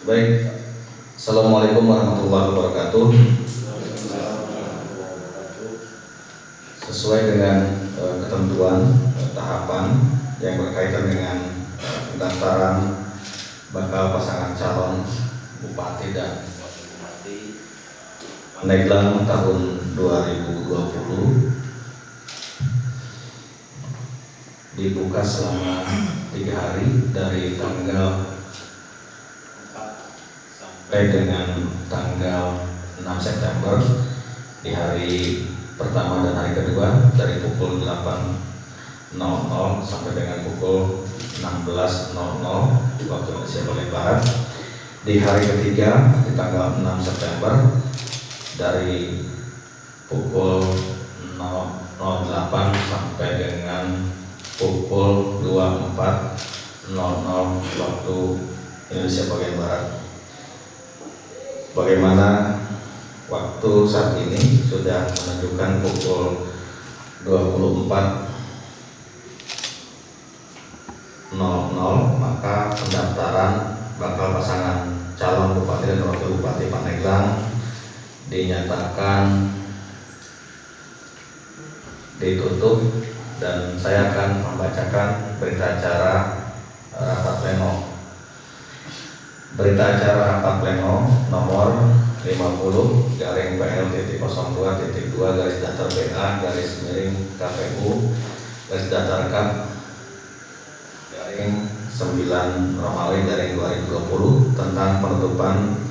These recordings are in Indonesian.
Baik, Assalamualaikum warahmatullahi wabarakatuh. Sesuai dengan ketentuan tahapan yang berkaitan dengan pendaftaran bakal pasangan calon Bupati dan Wakil Bupati Pandeglang tahun 2020 dibuka selama 3 hari dari tanggal sampai dengan tanggal 6 September di hari pertama dan hari kedua dari pukul 8.00 sampai dengan pukul 16.00 waktu Indonesia bagian Barat. Di hari ketiga di tanggal 6 September dari pukul 0.08 sampai dengan pukul 24.00 waktu Indonesia bagian Barat. Bagaimana waktu saat ini sudah menunjukkan pukul 24.00, maka pendaftaran bakal pasangan calon Bupati dan Wakil Bupati Pandeglang dinyatakan ditutup, dan saya akan membacakan berita acara rapat pleno. Berita acara rapat pleno nomor 50 garing PL.02.2 garis datar BA garis miring KPU garis datar Kap garing 9 Romawi garing 2020 tentang penutupan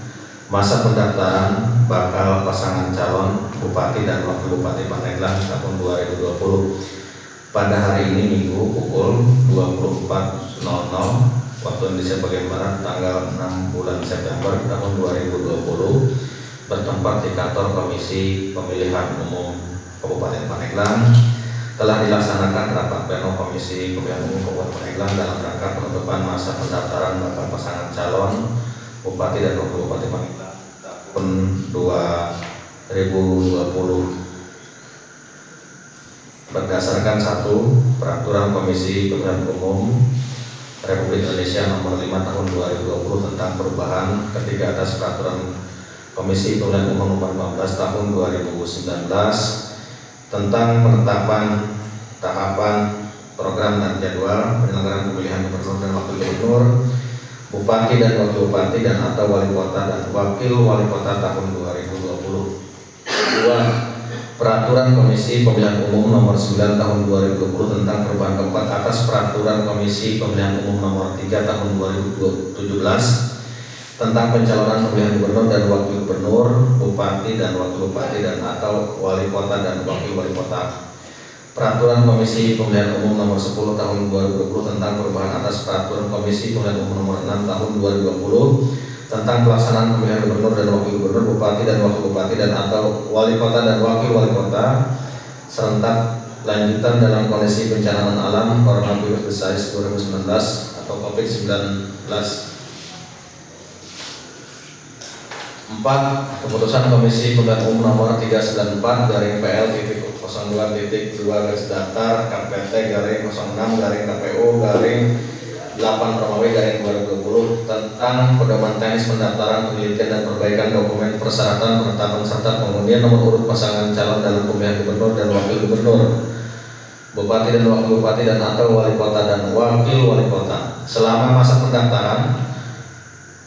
masa pendaftaran bakal pasangan calon Bupati dan Wakil Bupati Pandeglang tahun 2020 pada hari ini Minggu pukul 24.00 waktu Indonesia bagian Barat tanggal 6 bulan September tahun 2020 bertempat di kantor Komisi Pemilihan Umum Kabupaten Pandeglang telah dilaksanakan rapat pleno Komisi Pemilihan Umum Kabupaten Pandeglang dalam rangka penutupan masa pendaftaran bakal pasangan calon Bupati dan Wakil Bupati Pandeglang tahun 2020 berdasarkan 1. Peraturan Komisi Pemilihan Umum Republik Indonesia nomor 5 tahun 2020 tentang perubahan ketiga atas peraturan Komisi Pemilihan Umum nomor 15 tahun 2019 tentang penetapan tahapan program dan jadwal penyelenggaraan pemilihan gubernur dan wakil gubernur, bupati dan wakil bupati dan atau wali kota dan wakil wali kota tahun 2020. 2. Peraturan Komisi Pemilihan Umum nomor 9 tahun 2020 tentang perubahan keempat atas peraturan Komisi Pemilihan Umum nomor 3 tahun 2017 tentang pencalonan pemilihan gubernur dan wakil gubernur, bupati dan wakil bupati dan atau wali kota dan wakil wali kota. Peraturan Komisi Pemilihan Umum nomor 10 tahun 2020 tentang perubahan atas peraturan Komisi Pemilihan Umum nomor 6 tahun 2020 tentang pelaksanaan pemilihan gubernur dan wakil gubernur, bupati dan wakil bupati dan atau wali kota dan wakil wali kota serentak lanjutan dalam kondisi bencana alam coronavirus SARS 2019 atau COVID-19. 4. Keputusan Komisi Pemilihan Umum nomor 394 garing PL.02.2 garis datar KPT garing 06 garing KPU garing 8 Romawi garing 2020 tentang pedoman teknis pendaftaran, penelitian dan perbaikan dokumen persyaratan penetapan serta pengundian nomor urut pasangan calon dalam pemilihan gubernur dan wakil gubernur, bupati dan wakil bupati dan atau wali kota dan wakil wali kota. Selama masa pendaftaran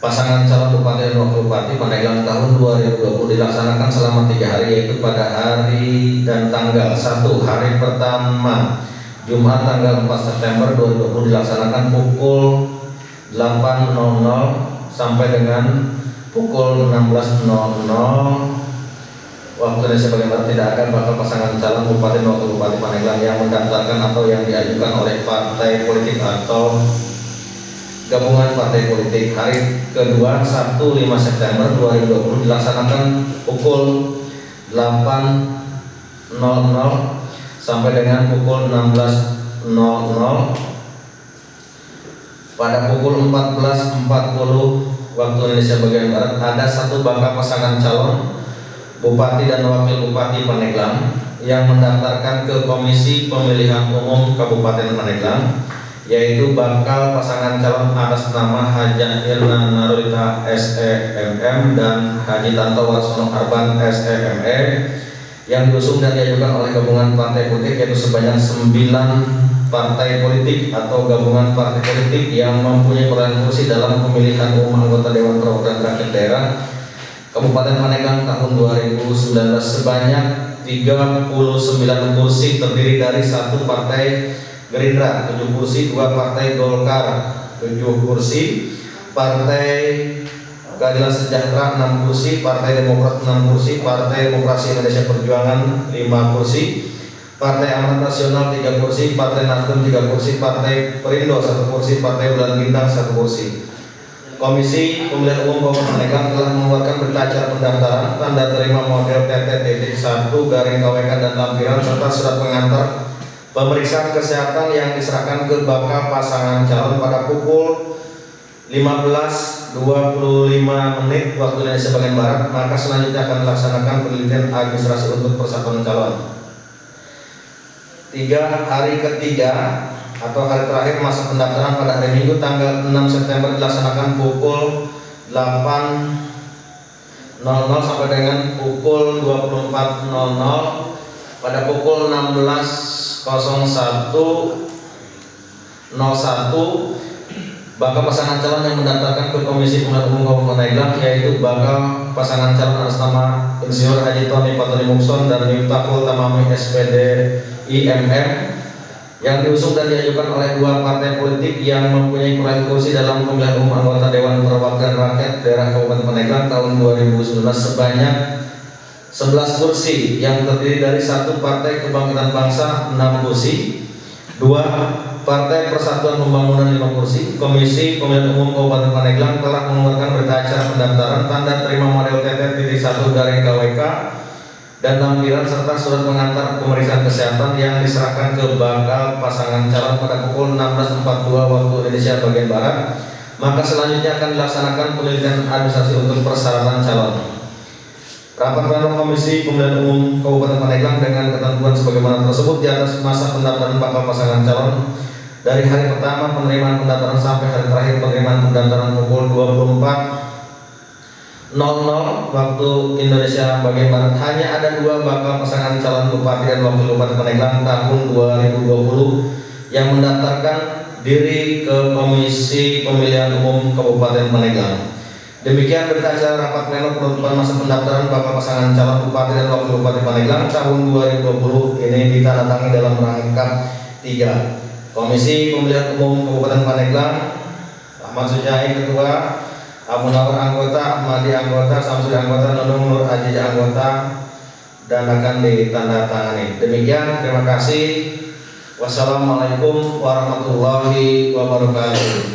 pasangan calon bupati dan wakil bupati Pandeglang tahun 2020 dilaksanakan selama 3 hari, yaitu pada hari dan tanggal 1. Hari pertama Jumat tanggal 4 September 2020 dilaksanakan pukul 8.00 sampai dengan pukul 16.00 waktu Indonesia bagian Barat. Tidak ada bakal pasangan calon bupati dan wakil bupati Pandeglang yang mendaftarkan atau yang diajukan oleh partai politik atau gabungan partai politik. Hari kedua 1 5 September 2020 dilaksanakan pukul 8.00 sampai dengan pukul 16.00. Pada pukul 14.40 waktu Indonesia bagian Barat ada 1 bakal pasangan calon Bupati dan Wakil Bupati Pandeglang yang mendaftarkan ke Komisi Pemilihan Umum Kabupaten Pandeglang yaitu bakal pasangan calon atas nama Haja Irna Narulita SEMM dan Haji Tanto Warsono Arban SEME yang diusung dan diajukan oleh gabungan partai politik, yaitu sebanyak 9 partai politik atau gabungan partai politik yang mempunyai perolehan kursi dalam pemilihan umum anggota Dewan Perwakilan Rakyat Daerah Kabupaten Pandeglang tahun 2019 sebanyak 39 kursi, terdiri dari 1 partai Gerindra 7 kursi, 2 partai Golkar 7 kursi, Partai Keadilan Sejahtera 6 kursi, Partai Demokrat 6 kursi, Partai Demokrasi Indonesia Perjuangan 5 kursi, Partai Amanat Nasional 3 kursi, Partai Nasdem 3 kursi, Partai Perindo 1 kursi, Partai Bulan Bintang 1 kursi. Komisi Pemilihan Umum Kabupaten Pandeglang telah mengeluarkan berita acara pendaftaran, tanda terima model TT.1/KWK dan lampiran serta surat pengantar pemeriksaan kesehatan yang diserahkan ke bakal pasangan calon pada pukul 15.25 waktu Indonesia bagian Barat. Maka selanjutnya akan dilaksanakan penelitian administrasi untuk persatuan calon. 3. Hari ketiga atau hari terakhir masa pendaftaran pada hari Minggu tanggal 6 September dilaksanakan pukul 8.00 sampai dengan pukul 24.00. Pada pukul 16.01 bakal pasangan calon yang mendaftarkan ke Komisi Pemilihan Umum Kabupaten Pandeglang, yaitu bakal pasangan calon atas nama Insinyur Haji Tony Patoni Mukson dan Miftahul Tamami SPD IMM yang diusung dan diajukan oleh 2 partai politik yang mempunyai perolehan kursi dalam pemilihan umum anggota Dewan Perwakilan Rakyat Daerah Kabupaten Pandeglang tahun 2019 sebanyak 11 kursi yang terdiri dari 1 Partai Kebangkitan Bangsa 6 kursi, 2 Partai Persatuan Pembangunan 5 kursi. Komisi Pemilihan Umum Kabupaten Pandeglang telah mengeluarkan berita acara pendaftaran, tanda terima model TT.1/KWK dan lampiran serta surat pengantar pemeriksaan kesehatan yang diserahkan ke bakal pasangan calon pada pukul 16.42 waktu Indonesia bagian Barat. Maka selanjutnya akan dilaksanakan penelitian administrasi untuk persyaratan calon. Rapat pleno Komisi Pemilihan Umum Kabupaten Pandeglang dengan ketentuan sebagaimana tersebut di atas masa pendaftaran bakal pasangan calon dari hari pertama penerimaan pendaftaran sampai hari terakhir penerimaan pendaftaran pukul 24.00 waktu Indonesia bagian Barat hanya ada 2 bakal pasangan calon bupati dan wakil bupati Pandeglang tahun 2020 yang mendaftarkan diri ke Komisi Pemilihan Umum Kabupaten Pandeglang. Demikian berita acara rapat pleno penutupan masa pendaftaran bakal pasangan calon bupati dan wakil bupati Pandeglang tahun 2020 ini ditandatangani dalam rangkap 3. Komisi Pemilihan Umum Kabupaten Pandeglang, Ahmad Sujai Ketua, Abu Nawar anggota, Ahmadi anggota, Samsudi anggota, Nunung Nur Aziz anggota, dan akan ditandatangani. Demikian, terima kasih. Wassalamualaikum warahmatullahi wabarakatuh.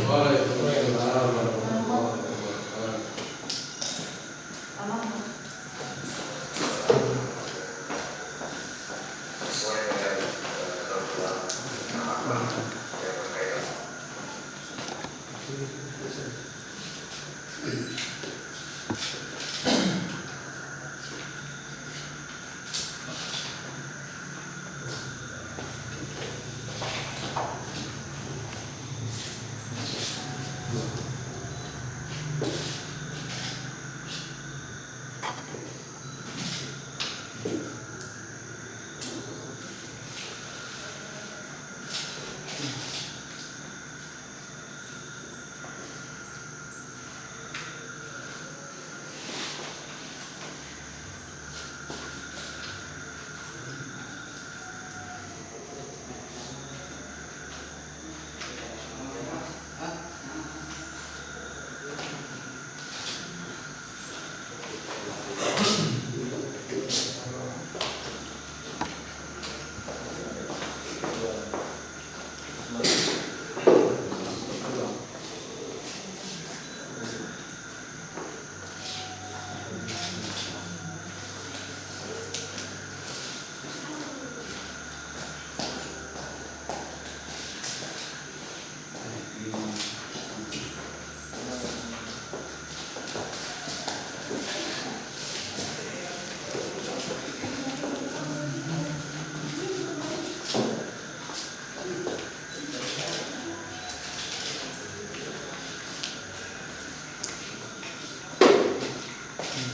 Jadi,